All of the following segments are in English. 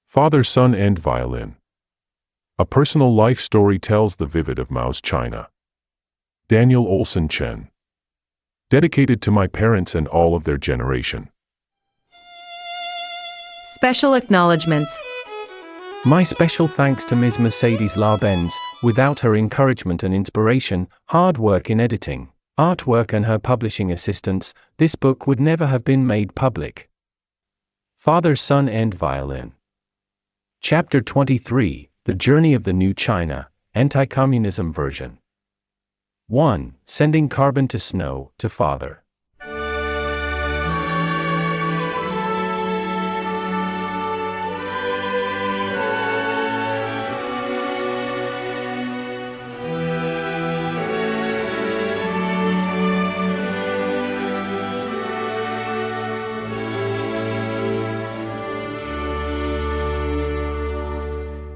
Father, Son, and Violin. A personal life story tells the vivid of Mao's China. Daniel Olson Chen. Dedicated to my parents and all of their generation. Special acknowledgements. My special thanks to Ms. Mercedes Larbenz. Without her encouragement and inspiration, hard work in editing, artwork and her publishing assistance, this book would never have been made public. Father, Son, and Violin. Chapter 23, The Journey of the New China, Anti-Communism Version. 1. Sending Carbon to Snow, to Father.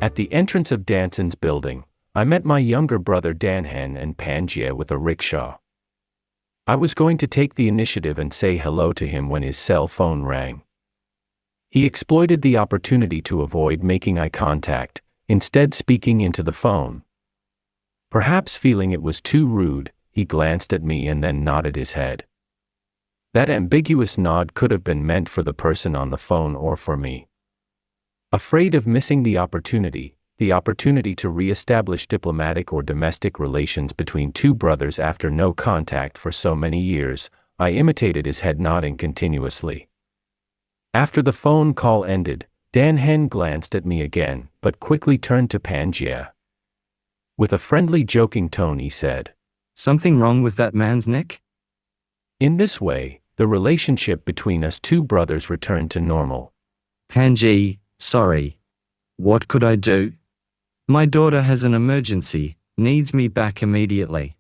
At the entrance of Danson's building, I met my younger brother Danhan and Panjie with a rickshaw. I was going to take the initiative and say hello to him when his cell phone rang. He exploited the opportunity to avoid making eye contact, instead speaking into the phone. Perhaps feeling it was too rude, he glanced at me and then nodded his head. That ambiguous nod could have been meant for the person on the phone or for me. Afraid of missing the opportunity to re-establish diplomatic or domestic relations between two brothers after no contact for so many years, I imitated his head nodding continuously. After the phone call ended, Danhan glanced at me again, but quickly turned to Panjie. With a friendly joking tone he said, "Something wrong with that man's neck?" In this way, the relationship between us two brothers returned to normal. Panjie, sorry. What could I do? My daughter has an emergency, needs me back immediately.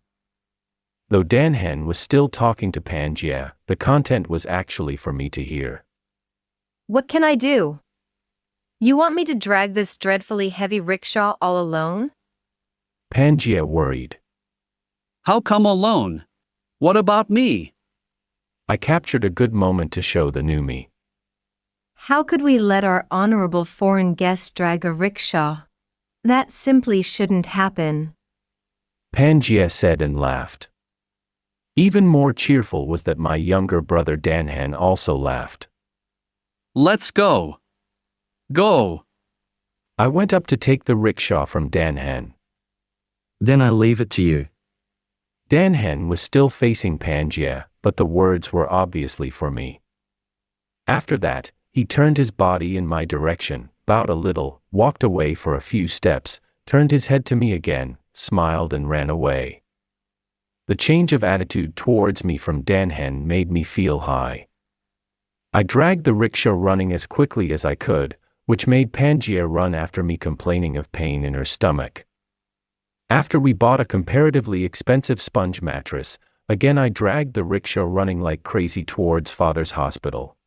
Though Danhan was still talking to Panjie, the content was actually for me to hear. What can I do? You want me to drag this dreadfully heavy rickshaw all alone? Panjie worried. How come alone? What about me? I captured a good moment to show the new me. How could we let our honorable foreign guest drag a rickshaw? That simply shouldn't happen. Panjie said and laughed. Even more cheerful was that my younger brother Danhan also laughed. Let's go. Go. I went up to take the rickshaw from Danhan. Then I leave it to you. Danhan was still facing Panjie, but the words were obviously for me. After that, he turned his body in my direction, bowed a little, walked away for a few steps, turned his head to me again, smiled and ran away. The change of attitude towards me from Danhan made me feel high. I dragged the rickshaw running as quickly as I could, which made Panjie run after me complaining of pain in her stomach. After we bought a comparatively expensive sponge mattress, again I dragged the rickshaw running like crazy towards Father's hospital.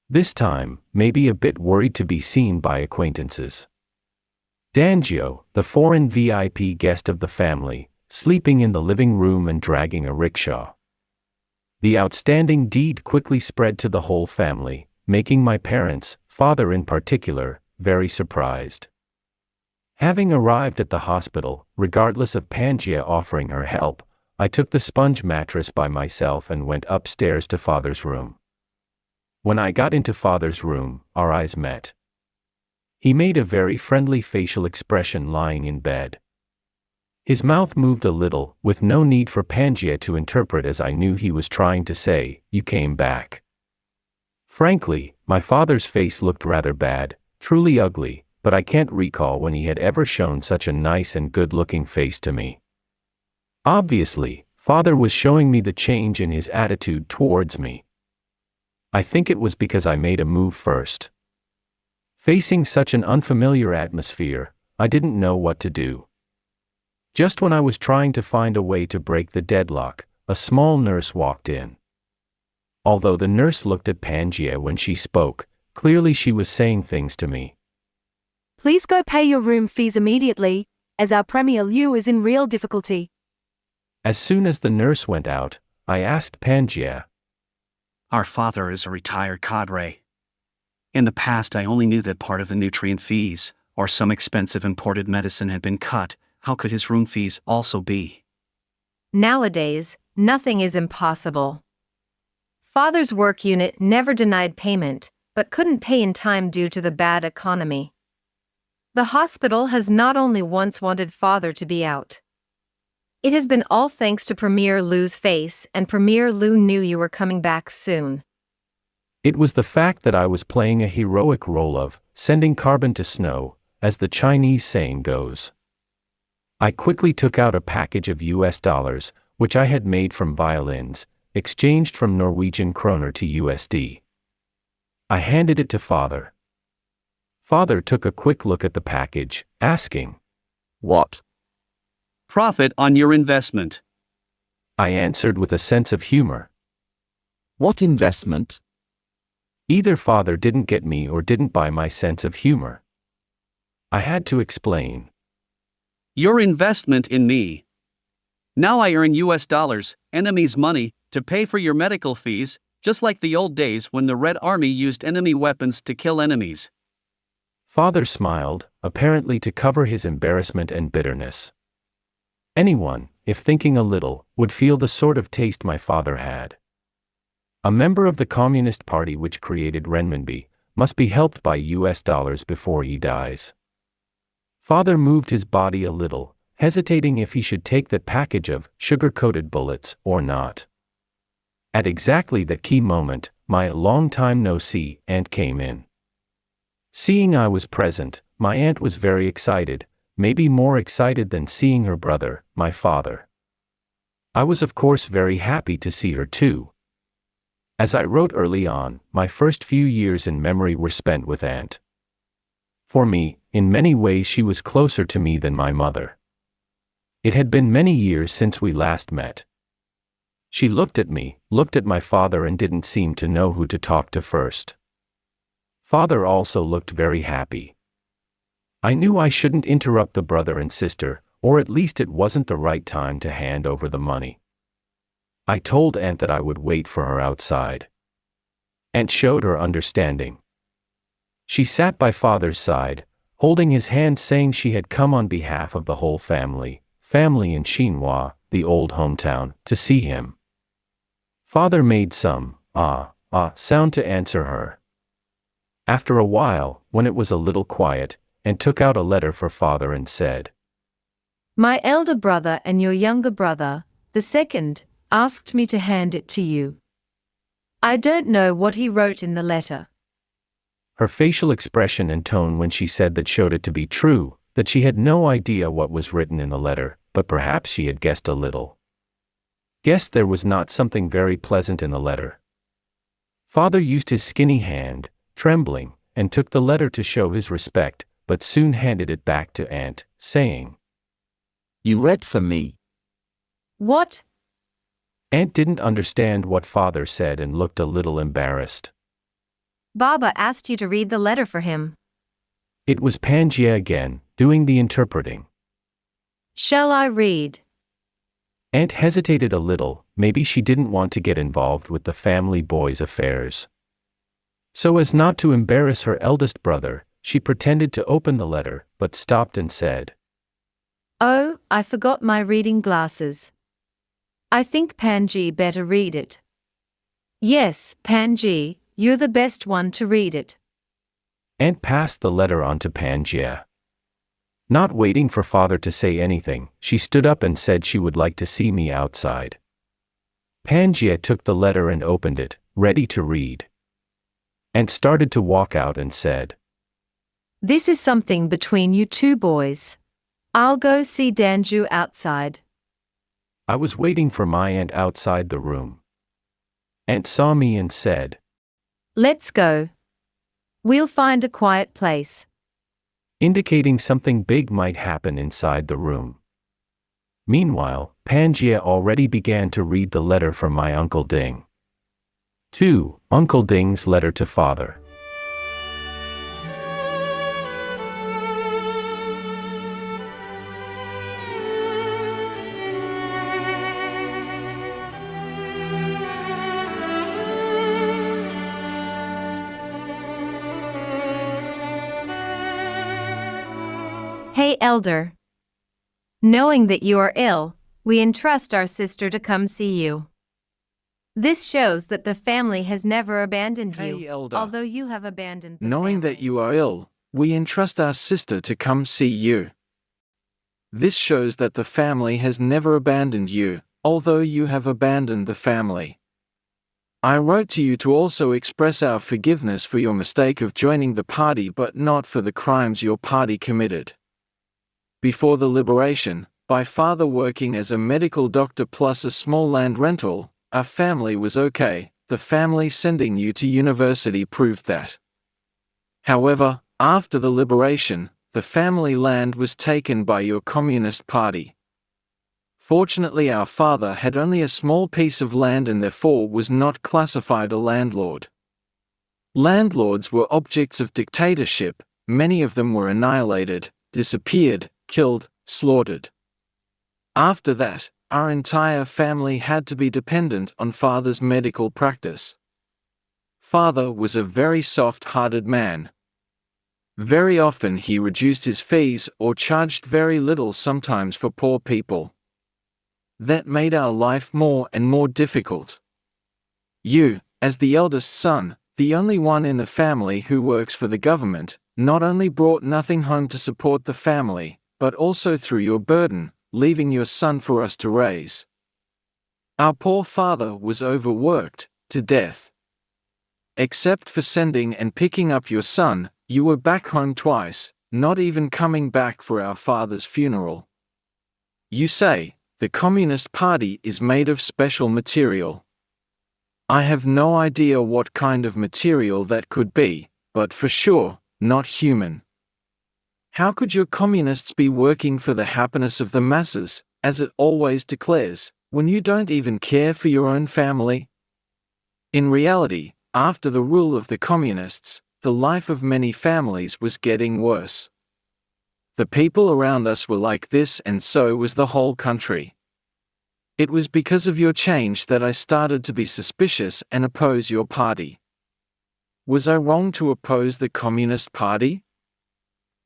This time, maybe a bit worried to be seen by acquaintances. Danjio, the foreign VIP guest of the family, sleeping in the living room and dragging a rickshaw. The outstanding deed quickly spread to the whole family, making my parents, father in particular, very surprised. Having arrived at the hospital, regardless of Panjie offering her help, I took the sponge mattress by myself and went upstairs to Father's room. When I got into Father's room, our eyes met. He made a very friendly facial expression lying in bed. His mouth moved a little, with no need for Panjie to interpret, as I knew he was trying to say, "You came back." Frankly, my father's face looked rather bad, truly ugly, but I can't recall when he had ever shown such a nice and good-looking face to me. Obviously, Father was showing me the change in his attitude towards me. I think it was because I made a move first. Facing such an unfamiliar atmosphere, I didn't know what to do. Just when I was trying to find a way to break the deadlock, a small nurse walked in. Although the nurse looked at Panjie when she spoke, clearly she was saying things to me. Please go pay your room fees immediately, as our Premier Liu is in real difficulty. As soon as the nurse went out, I asked Pangaea. Our father is a retired cadre. In the past, I only knew that part of the nutrient fees, or some expensive imported medicine, had been cut. How could his room fees also be? Nowadays, nothing is impossible. Father's work unit never denied payment, but couldn't pay in time due to the bad economy. The hospital has not only once wanted father to be out. It has been all thanks to Premier Lu's face, and Premier Lu knew you were coming back soon. It was the fact that I was playing a heroic role of sending carbon to snow, as the Chinese saying goes. I quickly took out a package of US dollars, which I had made from violins, exchanged from Norwegian kroner to USD. I handed it to father. Father took a quick look at the package, asking, What? Profit on your investment. I answered with a sense of humor. What investment? Either father didn't get me or didn't buy my sense of humor. I had to explain. Your investment in me. Now I earn US dollars, enemy's money, to pay for your medical fees, just like the old days when the Red Army used enemy weapons to kill enemies. Father smiled, apparently to cover his embarrassment and bitterness. Anyone, if thinking a little, would feel the sort of taste my father had. A member of the Communist Party which created renminbi must be helped by US dollars before he dies. Father moved his body a little, hesitating if he should take that package of sugar-coated bullets or not. At exactly that key moment, my long-time no-see aunt came in. Seeing I was present, my aunt was very excited, maybe more excited than seeing her brother, my father. I was of course very happy to see her too. As I wrote early on, my first few years in memory were spent with aunt. For me, in many ways she was closer to me than my mother. It had been many years since we last met. She looked at me, looked at my father, and didn't seem to know who to talk to first. Father also looked very happy. I knew I shouldn't interrupt the brother and sister, or at least it wasn't the right time to hand over the money. I told aunt that I would wait for her outside. Aunt showed her understanding. She sat by father's side, holding his hand, saying she had come on behalf of the whole family in Xinhua, the old hometown, to see him. Father made some sound to answer her. After a while, when it was a little quiet, and took out a letter for father and said, My elder brother and your younger brother, the second, asked me to hand it to you. I don't know what he wrote in the letter. Her facial expression and tone when she said that showed it to be true, that she had no idea what was written in the letter, but perhaps she had guessed a little. Guessed there was not something very pleasant in the letter. Father used his skinny hand, trembling, and took the letter to show his respect, but soon handed it back to aunt, saying, You read for me. What? Aunt didn't understand what father said and looked a little embarrassed. Baba asked you to read the letter for him. It was Pangaea again, doing the interpreting. Shall I read? Aunt hesitated a little, maybe she didn't want to get involved with the family boy's affairs. So as not to embarrass her eldest brother, she pretended to open the letter, but stopped and said, Oh, I forgot my reading glasses. I think Panji better read it. Yes, Panji, you're the best one to read it. Aunt passed the letter on to Pangaea. Not waiting for father to say anything, she stood up and said she would like to see me outside. Pangaea took the letter and opened it, ready to read. Aunt started to walk out and said, This is something between you two boys. I'll go see Danju outside. I was waiting for my aunt outside the room. Aunt saw me and said, Let's go. We'll find a quiet place. Indicating something big might happen inside the room. Meanwhile, Pangaea already began to read the letter from my Uncle Ding. 2. Uncle Ding's letter to father. Hey, elder. Knowing that you are ill, we entrust our sister to come see you. This shows that the family has never abandoned you, Hey, elder. although you have abandoned the Knowing family. that you are ill, we entrust our sister to come see you. This shows that the family has never abandoned you, although you have abandoned the family. I wrote to you to also express our forgiveness for your mistake of joining the party but not for the crimes your party committed. Before the liberation, by father working as a medical doctor plus a small land rental, our family was okay. The family sending you to university proved that. However, after the liberation, the family land was taken by your Communist Party. Fortunately, our father had only a small piece of land and therefore was not classified a landlord. Landlords were objects of dictatorship, many of them were annihilated, disappeared, killed, slaughtered. After that, our entire family had to be dependent on father's medical practice. Father was a very soft-hearted man. Very often he reduced his fees or charged very little sometimes for poor people. That made our life more and more difficult. You, as the eldest son, the only one in the family who works for the government, not only brought nothing home to support the family, but also threw your burden, leaving your son for us to raise. Our poor father was overworked, to death. Except for sending and picking up your son, you were back home twice, not even coming back for our father's funeral. You say, the Communist Party is made of special material. I have no idea what kind of material that could be, but for sure, not human. How could your communists be working for the happiness of the masses, as it always declares, when you don't even care for your own family? In reality, after the rule of the communists, the life of many families was getting worse. The people around us were like this, and so was the whole country. It was because of your change that I started to be suspicious and oppose your party. Was I wrong to oppose the Communist Party?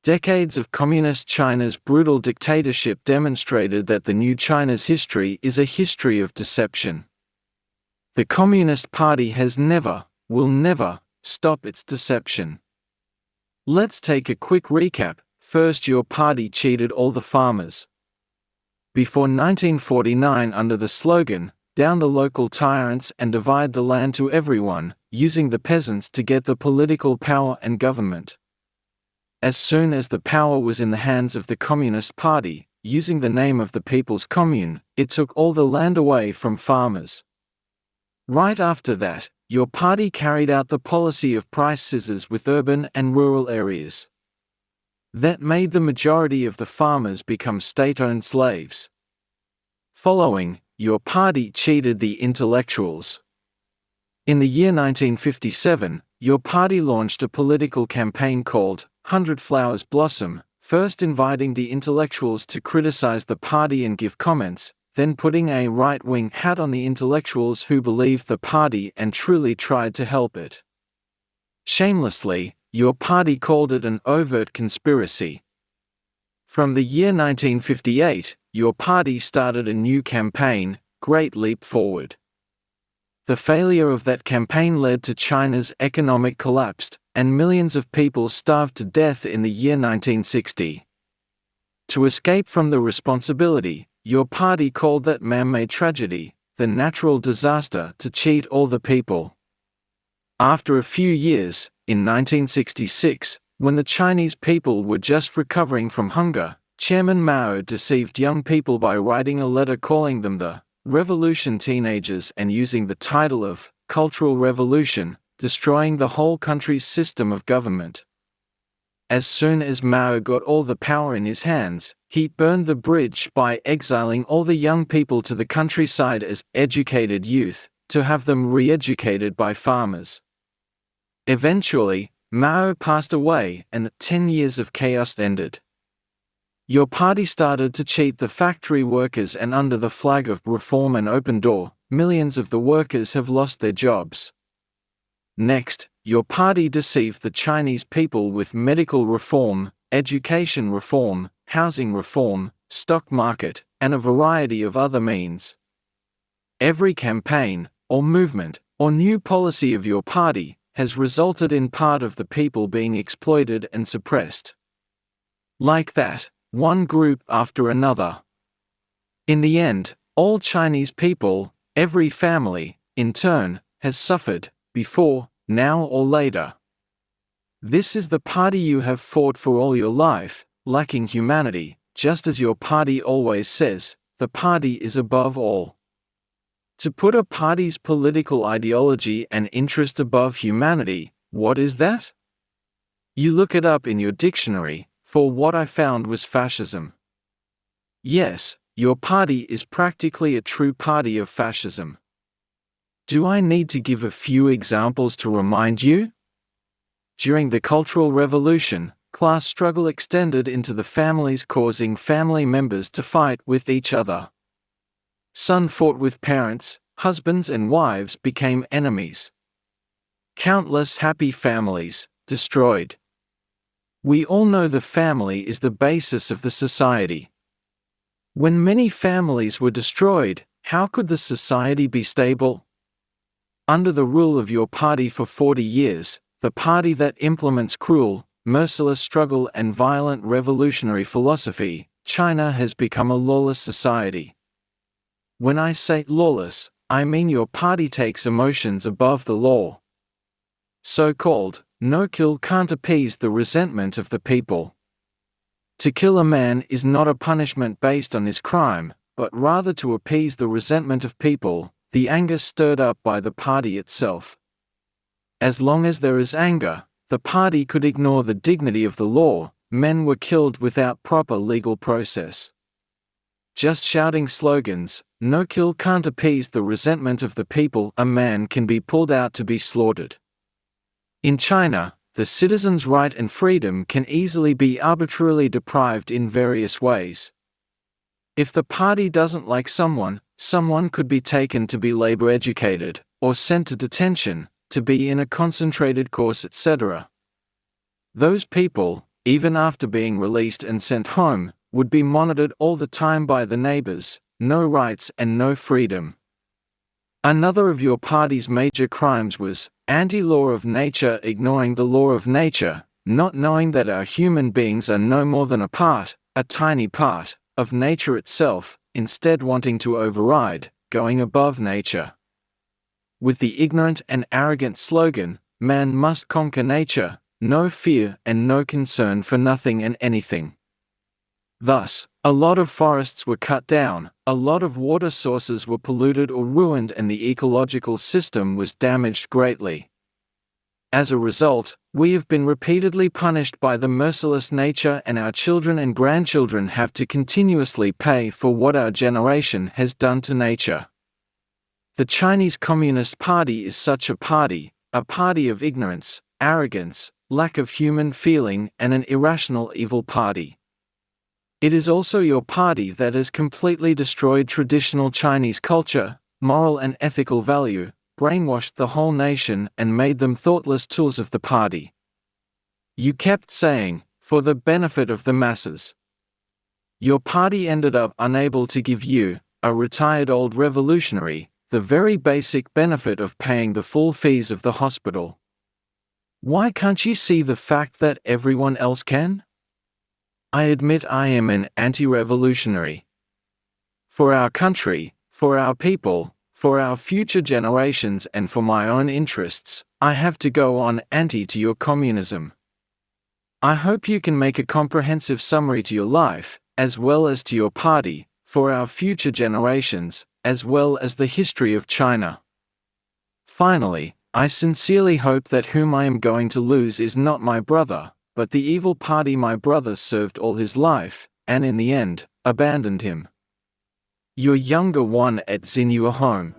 Decades of Communist China's brutal dictatorship demonstrated that the new China's history is a history of deception. The Communist Party has never, will never, stop its deception. Let's take a quick recap. First, your party cheated all the farmers. Before 1949, under the slogan, "Down the local tyrants and divide the land to everyone," using the peasants to get the political power and government. As soon as the power was in the hands of the Communist Party, using the name of the People's Commune, it took all the land away from farmers. Right after that, your party carried out the policy of price scissors with urban and rural areas. That made the majority of the farmers become state-owned slaves. Following, your party cheated the intellectuals. In the year 1957, your party launched a political campaign called 100 Flowers Blossom, first inviting the intellectuals to criticize the party and give comments, then putting a right-wing hat on the intellectuals who believed the party and truly tried to help it. Shamelessly, your party called it an overt conspiracy. From the year 1958, your party started a new campaign, Great Leap Forward. The failure of that campaign led to China's economic collapse, and millions of people starved to death in the year 1960. To escape from the responsibility, your party called that man-made tragedy, the natural disaster, to cheat all the people. After a few years, in 1966, when the Chinese people were just recovering from hunger, Chairman Mao deceived young people by writing a letter calling them the Revolution Teenagers and using the title of Cultural Revolution, destroying the whole country's system of government. As soon as Mao got all the power in his hands, he burned the bridge by exiling all the young people to the countryside as educated youth, to have them re-educated by farmers. Eventually, Mao passed away and 10 years of chaos ended. Your party started to cheat the factory workers, and under the flag of reform and open door, millions of the workers have lost their jobs. Next, your party deceived the Chinese people with medical reform, education reform, housing reform, stock market, and a variety of other means. Every campaign, or movement, or new policy of your party has resulted in part of the people being exploited and suppressed. Like that, one group after another. In the end, all Chinese people, every family, in turn, has suffered, before, now or later. This is the party you have fought for all your life, lacking humanity, just as your party always says, the party is above all. To put a party's political ideology and interest above humanity, what is that? You look it up in your dictionary, for what I found was fascism. Yes, your party is practically a true party of fascism. Do I need to give a few examples to remind you? During the Cultural Revolution, class struggle extended into the families, causing family members to fight with each other. Son fought with parents, husbands and wives became enemies. Countless happy families, destroyed. We all know the family is the basis of the society. When many families were destroyed, how could the society be stable? Under the rule of your party for 40 years, the party that implements cruel, merciless struggle and violent revolutionary philosophy, China has become a lawless society. When I say lawless, I mean your party takes emotions above the law. So-called, no-kill can't appease the resentment of the people. To kill a man is not a punishment based on his crime, but rather to appease the resentment of people, the anger stirred up by the party itself. As long as there is anger, the party could ignore the dignity of the law. Men were killed without proper legal process. Just shouting slogans, no kill can't appease the resentment of the people. A man can be pulled out to be slaughtered. In China, the citizen's right and freedom can easily be arbitrarily deprived in various ways. If the party doesn't like someone, someone could be taken to be labor educated, or sent to detention, to be in a concentrated course, etc. Those people, even after being released and sent home, would be monitored all the time by the neighbors, no rights and no freedom. Another of your party's major crimes was anti-law of nature, ignoring the law of nature, not knowing that our human beings are no more than a tiny part, of nature itself, instead wanting to override, going above nature. With the ignorant and arrogant slogan, man must conquer nature, no fear and no concern for nothing and anything. Thus, a lot of forests were cut down, a lot of water sources were polluted or ruined, and the ecological system was damaged greatly. As a result, we have been repeatedly punished by the merciless nature, and our children and grandchildren have to continuously pay for what our generation has done to nature. The Chinese Communist Party is such a party of ignorance, arrogance, lack of human feeling, and an irrational evil party. It is also your party that has completely destroyed traditional Chinese culture, moral and ethical value, brainwashed the whole nation and made them thoughtless tools of the party. You kept saying, for the benefit of the masses. Your party ended up unable to give you, a retired old revolutionary, the very basic benefit of paying the full fees of the hospital. Why can't you see the fact that everyone else can? I admit I am an anti-revolutionary. For our country, for our people, for our future generations and for my own interests, I have to go on anti to your communism. I hope you can make a comprehensive summary to your life, as well as to your party, for our future generations, as well as the history of China. Finally, I sincerely hope that whom I am going to lose is not my brother, but the evil party my brother served all his life, and in the end, abandoned him. Your younger one at Xinhua home.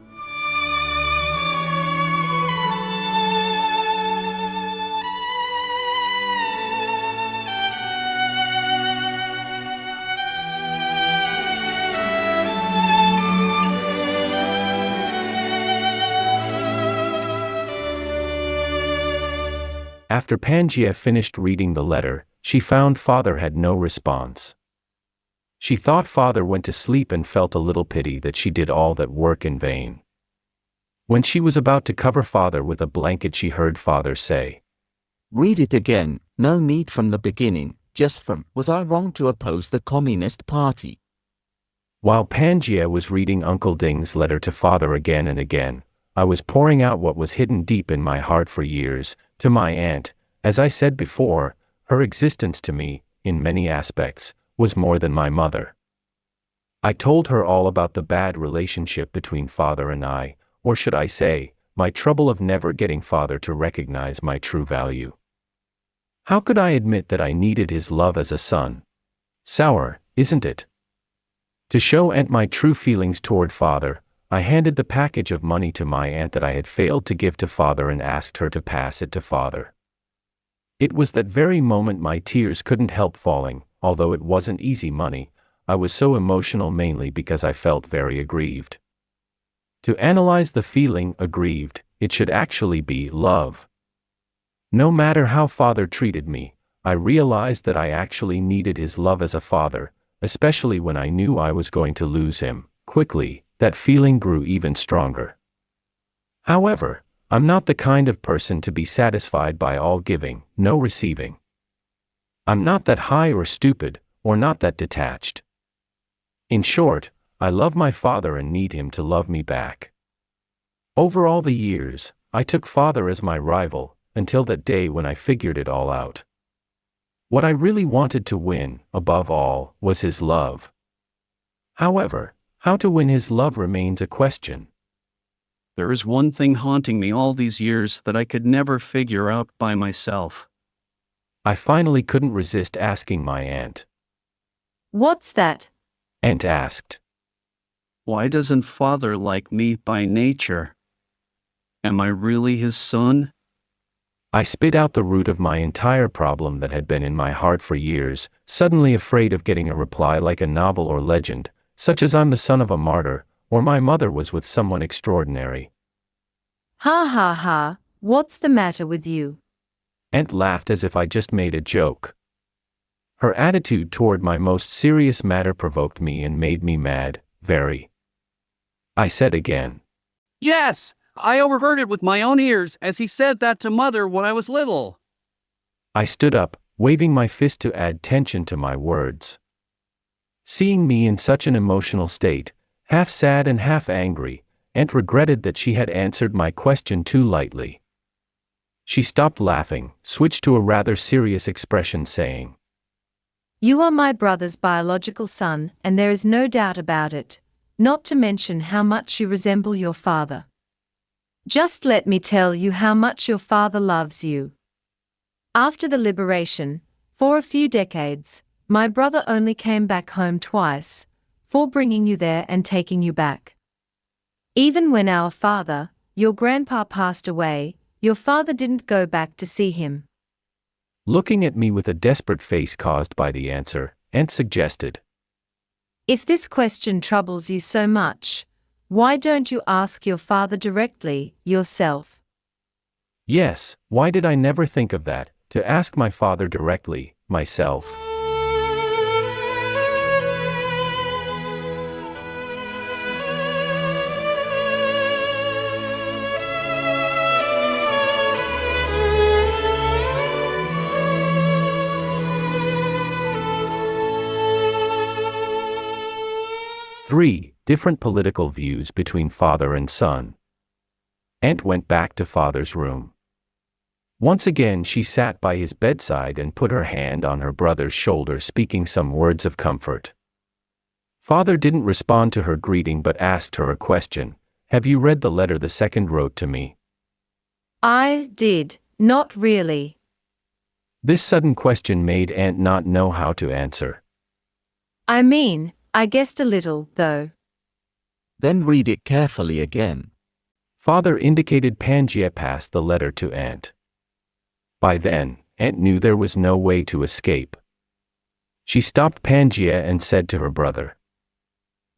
After Pangaea finished reading the letter, she found father had no response. She thought father went to sleep and felt a little pity that she did all that work in vain. When she was about to cover father with a blanket, she heard father say, Read it again, no need from the beginning, just from, was I wrong to oppose the Communist Party? While Pangaea was reading Uncle Ding's letter to father again and again, I was pouring out what was hidden deep in my heart for years, to my aunt. As I said before, her existence to me, in many aspects, was more than my mother. I told her all about the bad relationship between father and I, or should I say, my trouble of never getting father to recognize my true value. How could I admit that I needed his love as a son? Sour, isn't it? To show aunt my true feelings toward father, I handed the package of money to my aunt that I had failed to give to father and asked her to pass it to father. It was that very moment my tears couldn't help falling, although it wasn't easy money. I was so emotional mainly because I felt very aggrieved. To analyze the feeling, aggrieved, it should actually be love. No matter how father treated me, I realized that I actually needed his love as a father, especially when I knew I was going to lose him. Quickly, that feeling grew even stronger. However, I'm not the kind of person to be satisfied by all giving, no receiving. I'm not that high or stupid, or not that detached. In short, I love my father and need him to love me back. Over all the years, I took father as my rival, until that day when I figured it all out. What I really wanted to win, above all, was his love. However, how to win his love remains a question. There is one thing haunting me all these years that I could never figure out by myself. I finally couldn't resist asking my aunt. What's that? Aunt asked. Why doesn't father like me by nature? Am I really his son? I spit out the root of my entire problem that had been in my heart for years, suddenly afraid of getting a reply like a novel or legend, such as I'm the son of a martyr, or my mother was with someone extraordinary. Ha ha ha, what's the matter with you? Aunt laughed as if I just made a joke. Her attitude toward my most serious matter provoked me and made me mad, very. I said again. Yes, I overheard it with my own ears as he said that to mother when I was little. I stood up, waving my fist to add tension to my words. Seeing me in such an emotional state, half sad and half angry, Aunt regretted that she had answered my question too lightly. She stopped laughing, switched to a rather serious expression saying, You are my brother's biological son, and there is no doubt about it, not to mention how much you resemble your father. Just let me tell you how much your father loves you. After the liberation, for a few decades, my brother only came back home twice, for bringing you there and taking you back. Even when our father, your grandpa, passed away, your father didn't go back to see him. Looking at me with a desperate face caused by the answer, Aunt suggested, If this question troubles you so much, why don't you ask your father directly, yourself? Yes, why did I never think of that, to ask my father directly, myself? Three different political views between father and son. Aunt went back to father's room. Once again she sat by his bedside and put her hand on her brother's shoulder, speaking some words of comfort. Father didn't respond to her greeting but asked her a question. Have you read the letter the second wrote to me? I did, not really. This sudden question made Aunt not know how to answer. I mean, I guessed a little, though. Then read it carefully again. Father indicated. Pangaea passed the letter to Aunt. By then, Aunt knew there was no way to escape. She stopped Pangaea and said to her brother,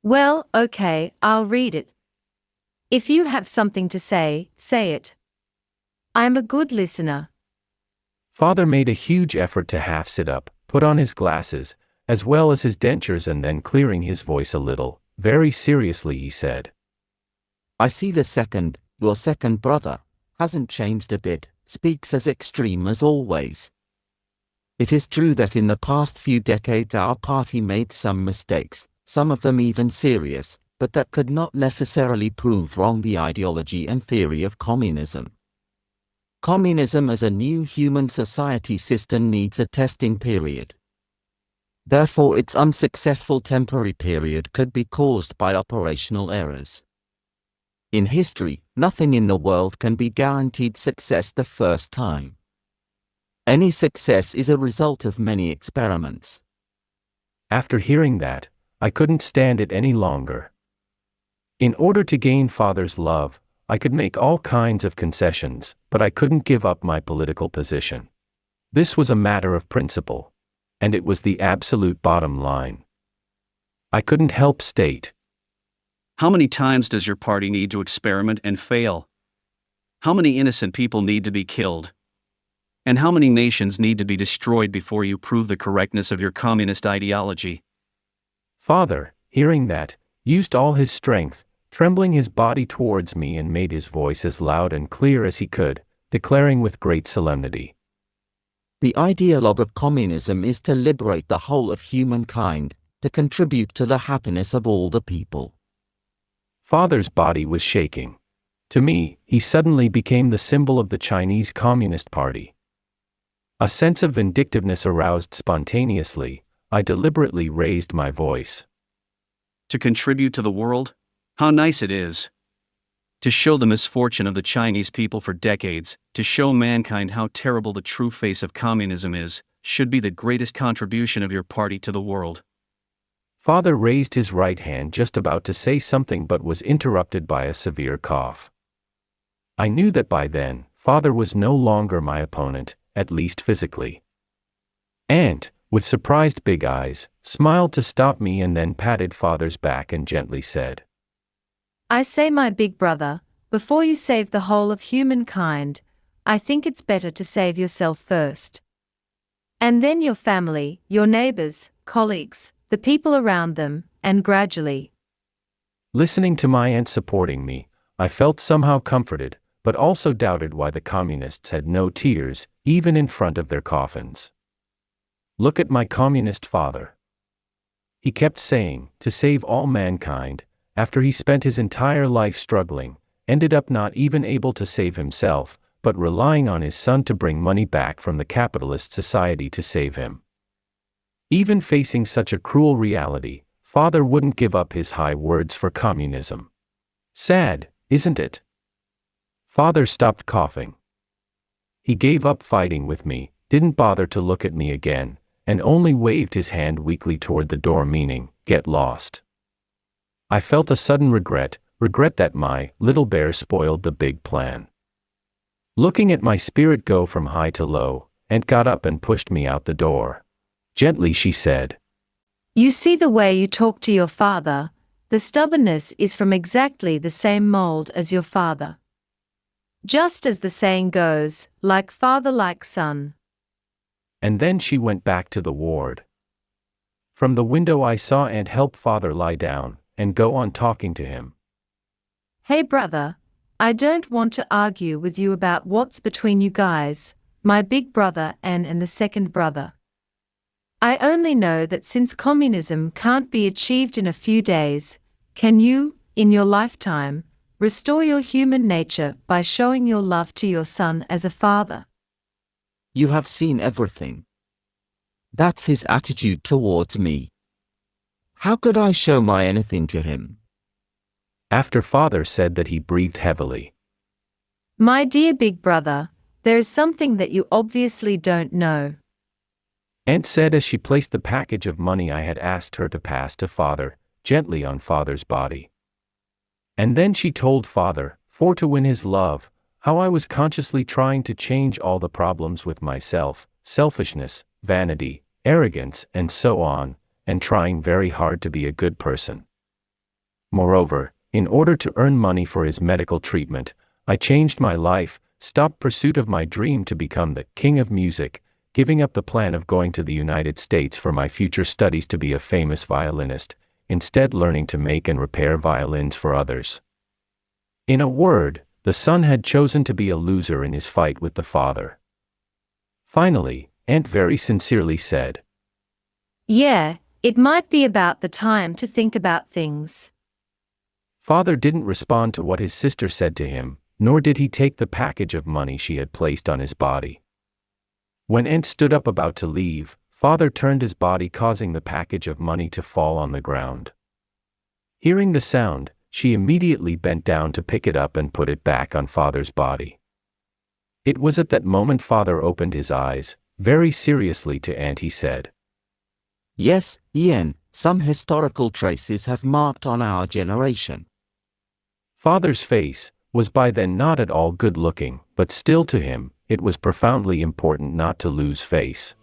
Well, okay, I'll read it. If you have something to say, say it. I'm a good listener. Father made a huge effort to half sit up, put on his glasses, as well as his dentures, and then clearing his voice a little, very seriously he said, I see your second brother, hasn't changed a bit, speaks as extreme as always. It is true that in the past few decades our party made some mistakes, some of them even serious, but that could not necessarily prove wrong the ideology and theory of communism. Communism as a new human society system needs a testing period. Therefore, its unsuccessful temporary period could be caused by operational errors. In history, nothing in the world can be guaranteed success the first time. Any success is a result of many experiments. After hearing that, I couldn't stand it any longer. In order to gain Father's love, I could make all kinds of concessions, but I couldn't give up my political position. This was a matter of principle, and it was the absolute bottom line. I couldn't help state. How many times does your party need to experiment and fail? How many innocent people need to be killed? And how many nations need to be destroyed before you prove the correctness of your communist ideology? Father, hearing that, used all his strength, trembling his body towards me, and made his voice as loud and clear as he could, declaring with great solemnity, The ideologue of communism is to liberate the whole of humankind, to contribute to the happiness of all the people. Father's body was shaking. To me, he suddenly became the symbol of the Chinese Communist Party. A sense of vindictiveness aroused spontaneously. I deliberately raised my voice. To contribute to the world? How nice it is. To show the misfortune of the Chinese people for decades, to show mankind how terrible the true face of communism is, should be the greatest contribution of your party to the world. Father raised his right hand, just about to say something, but was interrupted by a severe cough. I knew that by then, Father was no longer my opponent, at least physically. And, with surprised big eyes, smiled to stop me, and then patted Father's back and gently said, I say, my big brother, before you save the whole of humankind, I think it's better to save yourself first. And then your family, your neighbors, colleagues, the people around them, and gradually. Listening to my aunt supporting me, I felt somehow comforted, but also doubted why the communists had no tears, even in front of their coffins. Look at my communist father. He kept saying, to save all mankind, after he spent his entire life struggling, ended up not even able to save himself, but relying on his son to bring money back from the capitalist society to save him. Even facing such a cruel reality, Father wouldn't give up his high words for communism. Sad, isn't it? Father stopped coughing. He gave up fighting with me, didn't bother to look at me again, and only waved his hand weakly toward the door, meaning, get lost. I felt a sudden regret that my little bear spoiled the big plan. Looking at my spirit go from high to low, Aunt got up and pushed me out the door. Gently she said, You see the way you talk to your father, the stubbornness is from exactly the same mold as your father. Just as the saying goes, like father like son. And then she went back to the ward. From the window I saw Aunt help Father lie down, and go on talking to him. Hey brother, I don't want to argue with you about what's between you guys, my big brother and the second brother. I only know that since communism can't be achieved in a few days, can you, in your lifetime, restore your human nature by showing your love to your son as a father? You have seen everything. That's his attitude towards me. How could I show my anything to him? After Father said that, he breathed heavily. My dear big brother, there is something that you obviously don't know. Aunt said as she placed the package of money I had asked her to pass to Father, gently on Father's body. And then she told Father, for to win his love, how I was consciously trying to change all the problems with myself, selfishness, vanity, arrogance, and so on, and trying very hard to be a good person. Moreover, in order to earn money for his medical treatment, I changed my life, stopped pursuit of my dream to become the king of music, giving up the plan of going to the United States for my future studies to be a famous violinist, instead learning to make and repair violins for others. In a word, the son had chosen to be a loser in his fight with the father. Finally, Aunt very sincerely said, Yeah, it might be about the time to think about things. Father didn't respond to what his sister said to him, nor did he take the package of money she had placed on his body. When Aunt stood up about to leave, Father turned his body, causing the package of money to fall on the ground. Hearing the sound, she immediately bent down to pick it up and put it back on Father's body. It was at that moment Father opened his eyes. Very seriously to Aunt he said, Yes, Ian, some historical traces have marked on our generation. Father's face was by then not at all good looking, but still to him, it was profoundly important not to lose face.